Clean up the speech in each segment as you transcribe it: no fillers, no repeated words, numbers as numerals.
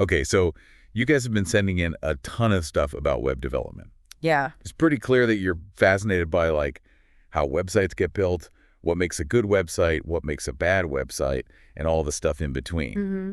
Okay, so you guys have been sending in a ton of stuff about web development. Yeah. It's pretty clear that you're fascinated by like how websites get built, what makes a good website, what makes a bad website, and all the stuff in between. Mm-hmm.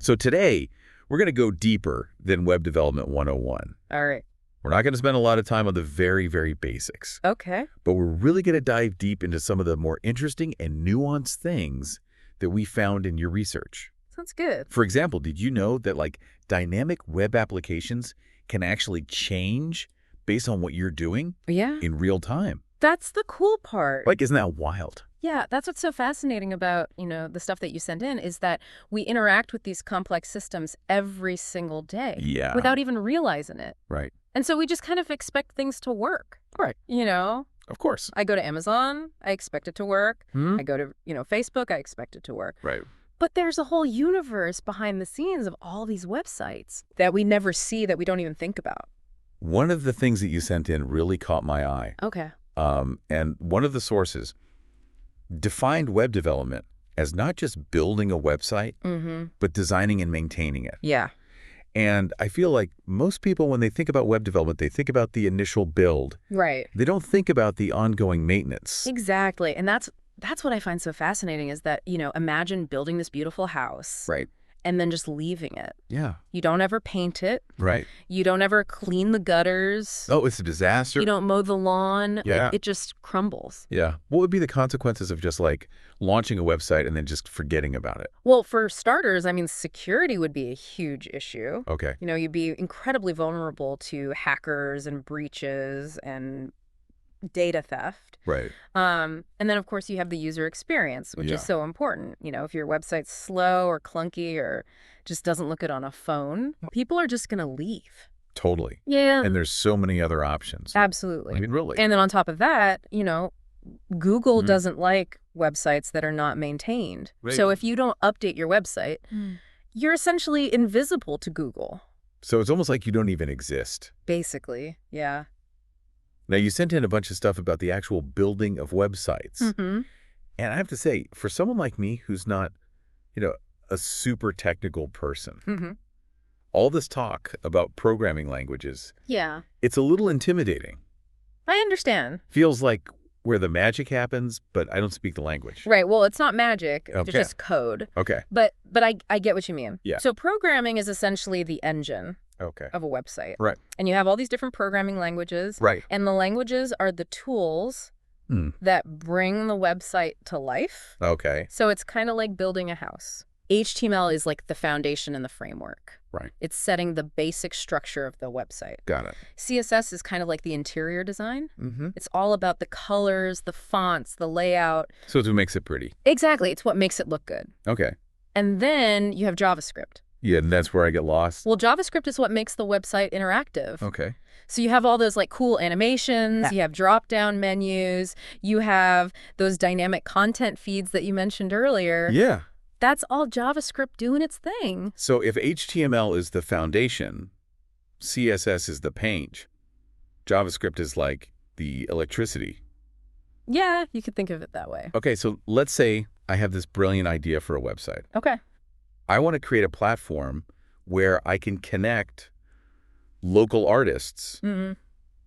So today, we're going to go deeper than Web Development 101. All right. We're not going to spend a lot of time on the very, very basics. Okay. But we're really going to dive deep into some of the more interesting and nuanced things that we found in your research. Sounds good. For example, did you know that like dynamic web applications can actually change based on what you're doing Yeah. in real time? That's the cool part. Like, isn't that wild? Yeah, that's what's so fascinating about, the stuff that you send in is that we interact with these complex systems every single day. Yeah. Without even realizing it. Right. And so we just kind of expect things to work. Right. Of course. I go to Amazon, I expect it to work. Hmm? I go to, Facebook, I expect it to work. Right. But there's a whole universe behind the scenes of all these websites that we never see, that we don't even think about. One of the things that you sent in really caught my eye. Okay. And one of the sources defined web development as not just building a website, but designing and maintaining it. Yeah. And I feel like most people, when they think about web development, they think about the initial build. Right. They don't think about the ongoing maintenance. Exactly. And that's what I find so fascinating is that, imagine building this beautiful house. Right. And then just leaving it. Yeah. You don't ever paint it. Right. You don't ever clean the gutters. Oh, it's a disaster. You don't mow the lawn. Yeah. It just crumbles. Yeah. What would be the consequences of just like launching a website and then just forgetting about it? Well, for starters, security would be a huge issue. Okay. You'd be incredibly vulnerable to hackers and breaches and data theft. Right. And then, of course, you have the user experience, which is so important. If your website's slow or clunky or just doesn't look good on a phone, people are just going to leave. Totally. Yeah. And there's so many other options. Absolutely. I mean, really. And then on top of that, Google doesn't like websites that are not maintained. Right. So if you don't update your website, you're essentially invisible to Google. So it's almost like you don't even exist. Basically, yeah. Now, you sent in a bunch of stuff about the actual building of websites. Mm-hmm. And I have to say, for someone like me who's not, a super technical person, all this talk about programming languages, it's a little intimidating. I understand. Feels like where the magic happens, but I don't speak the language. Right. Well, it's not magic. Okay. It's just code. Okay. But I get what you mean. Yeah. So programming is essentially the engine of a website. Right. And you have all these different programming languages. Right. And the languages are the tools that bring the website to life. Okay. So it's kind of like building a house. HTML is like the foundation and the framework. Right. It's setting the basic structure of the website. Got it. CSS is kind of like the interior design. Mm-hmm. It's all about the colors, the fonts, the layout. So it's what makes it pretty. Exactly. It's what makes it look good. Okay. And then you have JavaScript. Yeah, and that's where I get lost. Well, JavaScript is what makes the website interactive. Okay. So you have all those like cool animations, you have drop-down menus, you have those dynamic content feeds that you mentioned earlier. Yeah. That's all JavaScript doing its thing. So if HTML is the foundation, CSS is the paint, JavaScript is like the electricity. Yeah, you could think of it that way. Okay, so let's say I have this brilliant idea for a website. Okay. I want to create a platform where I can connect local artists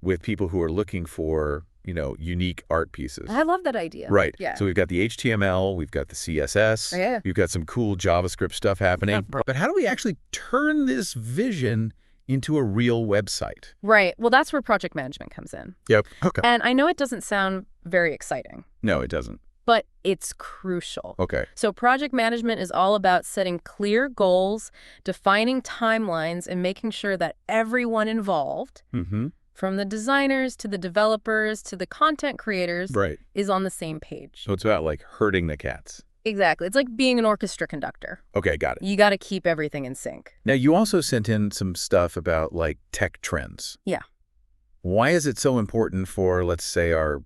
with people who are looking for, unique art pieces. I love that idea. Right. Yeah. So we've got the HTML, we've got the CSS, Yeah. we've got some cool JavaScript stuff happening. But how do we actually turn this vision into a real website? Right. Well, that's where project management comes in. Yep. Okay. And I know it doesn't sound very exciting, No, it doesn't. but it's crucial. Okay. So project management is all about setting clear goals, defining timelines, and making sure that everyone involved, from the designers to the developers to the content creators, Right. is on the same page. So it's about like herding the cats. Exactly. It's like being an orchestra conductor. Okay, got it. You got to keep everything in sync. Now, you also sent in some stuff about like tech trends. Yeah. Why is it so important for, let's say, our,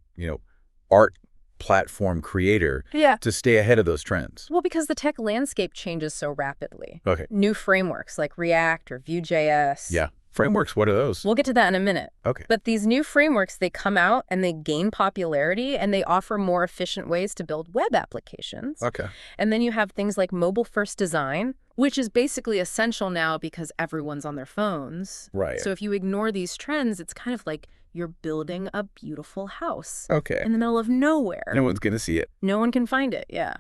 art platform creator to stay ahead of those trends? Well, because the tech landscape changes so rapidly. Okay. New frameworks like React or Vue.js. Yeah. Frameworks, what are those? We'll get to that in a minute. Okay. But these new frameworks, they come out and they gain popularity and they offer more efficient ways to build web applications. Okay. And then you have things like mobile-first design, Which is basically essential now because everyone's on their phones. Right. So if you ignore these trends, it's kind of like you're building a beautiful house in the middle of nowhere. No one's going to see it. No one can find it, yeah.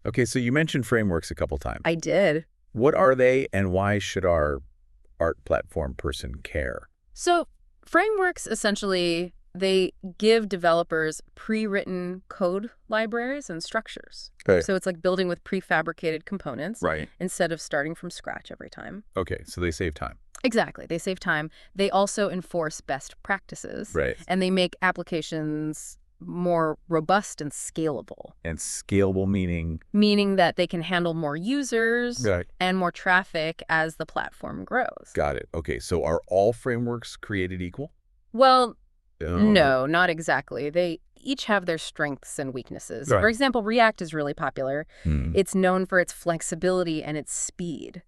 Okay, so you mentioned frameworks a couple times. I did. What are they, and why should our art platform person care? So frameworks, essentially, they give developers pre-written code libraries and structures. Okay. So it's like building with prefabricated components instead of starting from scratch every time. Okay, so they save time. Exactly. They save time. They also enforce best practices. Right. And they make applications more robust and scalable. And scalable meaning? Meaning that they can handle more users and more traffic as the platform grows. Got it. Okay, so are all frameworks created equal? Well, no, not exactly. They each have their strengths and weaknesses. For example, React is really popular. It's known for its flexibility and its speed,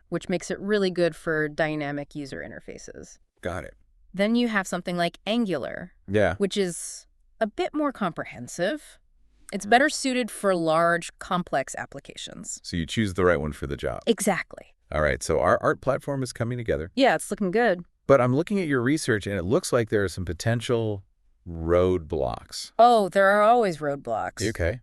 which makes it really good for dynamic user interfaces. Got it. Then you have something like Angular, which is a bit more comprehensive. It's better suited for large, complex applications. So you choose the right one for the job. Exactly. All right, so our art platform is coming together. Yeah, it's looking good. But I'm looking at your research, and it looks like there are some potential roadblocks. Oh, there are always roadblocks. Okay.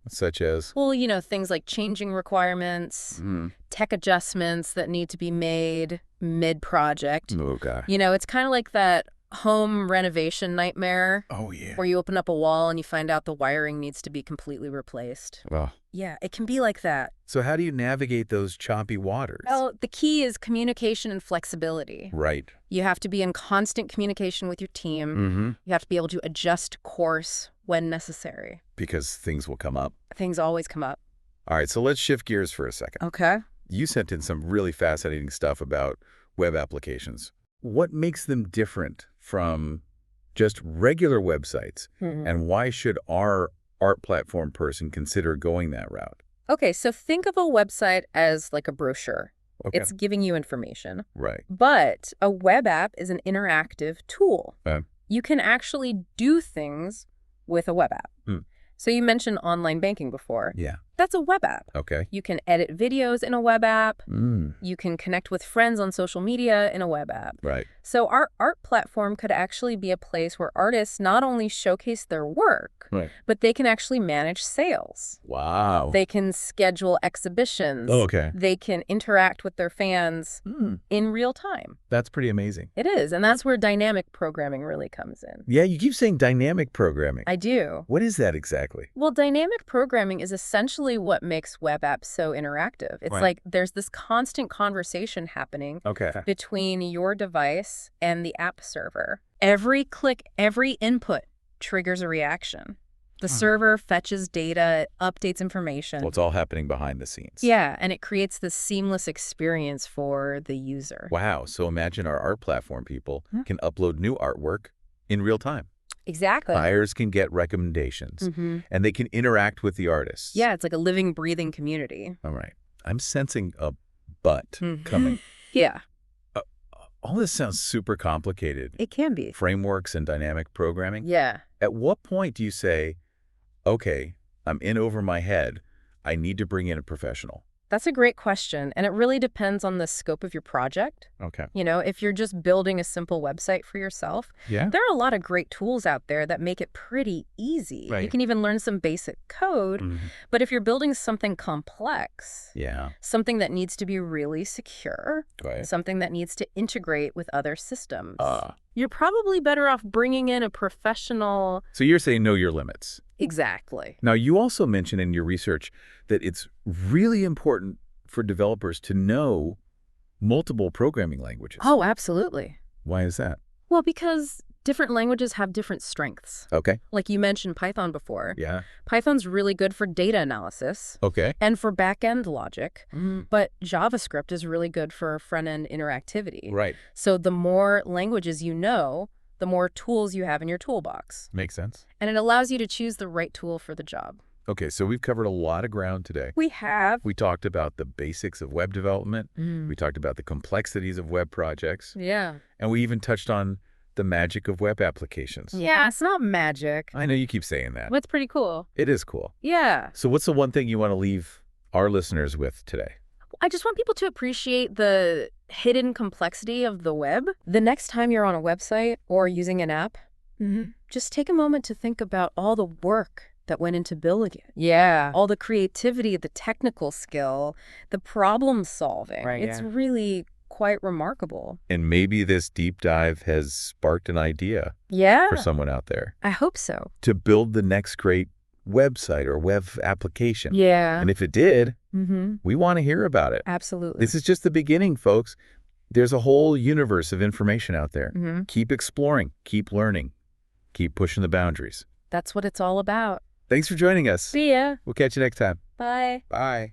Such as? Well, you know, things like changing requirements, tech adjustments that need to be made mid-project. Oh, God. You know, it's kind of like that home renovation nightmare. Oh, yeah. Where you open up a wall and you find out the wiring needs to be completely replaced. Well. Yeah, it can be like that. So how do you navigate those choppy waters? Well, the key is communication and flexibility. Right. You have to be in constant communication with your team. You have to be able to adjust course when necessary. Because things will come up. Things always come up. All right, so let's shift gears for a second. Okay. You sent in some really fascinating stuff about web applications. What makes them different from just regular websites? And why should our art platform person consider going that route? Okay, so think of a website as like a brochure. It's giving you information. Right. But a web app is an interactive tool. You can actually do things with a web app. So you mentioned online banking before. Yeah. That's a web app. Okay. You can edit videos in a web app. You can connect with friends on social media in a web app. Right. So our art platform could actually be a place where artists not only showcase their work, but they can actually manage sales. Wow. They can schedule exhibitions. Oh, okay. They can interact with their fans in real time. That's pretty amazing. It is, and that's where dynamic programming really comes in. Yeah, you keep saying dynamic programming. I do. What is that exactly? Well, dynamic programming is essentially what makes web apps so interactive. It's like there's this constant conversation happening between your device and the app server. Every click, every input triggers a reaction. The server fetches data, it updates information. Well, it's all happening behind the scenes. Yeah, and it creates this seamless experience for the user. Wow, so imagine our art platform people can upload new artwork in real time. Exactly. Buyers can get recommendations, and they can interact with the artists. Yeah, it's like a living, breathing community. All right. I'm sensing a but coming. Yeah. All this sounds super complicated. It can be. Frameworks and dynamic programming. Yeah. At what point do you say, okay, I'm in over my head, I need to bring in a professional? That's a great question, and it really depends on the scope of your project. Okay. You know, if you're just building a simple website for yourself, there are a lot of great tools out there that make it pretty easy. You can even learn some basic code, but if you're building something complex, something that needs to be really secure, something that needs to integrate with other systems, you're probably better off bringing in a professional. So you're saying know your limits. Exactly. Now, you also mentioned in your research that it's really important for developers to know multiple programming languages. Oh, absolutely. Why is that? Well, because different languages have different strengths. Okay. Like you mentioned Python before. Yeah. Python's really good for data analysis. Okay. And for back-end logic. But JavaScript is really good for front-end interactivity. Right. So the more languages you know, the more tools you have in your toolbox. Makes sense. And it allows you to choose the right tool for the job. Okay, so we've covered a lot of ground today. We have. We talked about the basics of web development. We talked about the complexities of web projects. Yeah. And we even touched on the magic of web applications. Yeah, it's not magic. I know you keep saying that. But it's pretty cool. It is cool. Yeah. So what's the one thing you want to leave our listeners with today? I just want people to appreciate the hidden complexity of the web. The next time you're on a website or using an app, just take a moment to think about all the work that went into building it. Yeah. All the creativity, the technical skill, the problem solving. Right, it's really quite remarkable. And maybe this deep dive has sparked an idea for someone out there. I hope so. To build the next great website or web application. Yeah. And if it did, we want to hear about it. Absolutely. This is just the beginning, folks. There's a whole universe of information out there. Keep exploring, keep learning, keep pushing the boundaries. That's what it's all about. Thanks for joining us. See ya. We'll catch you next time. Bye. Bye.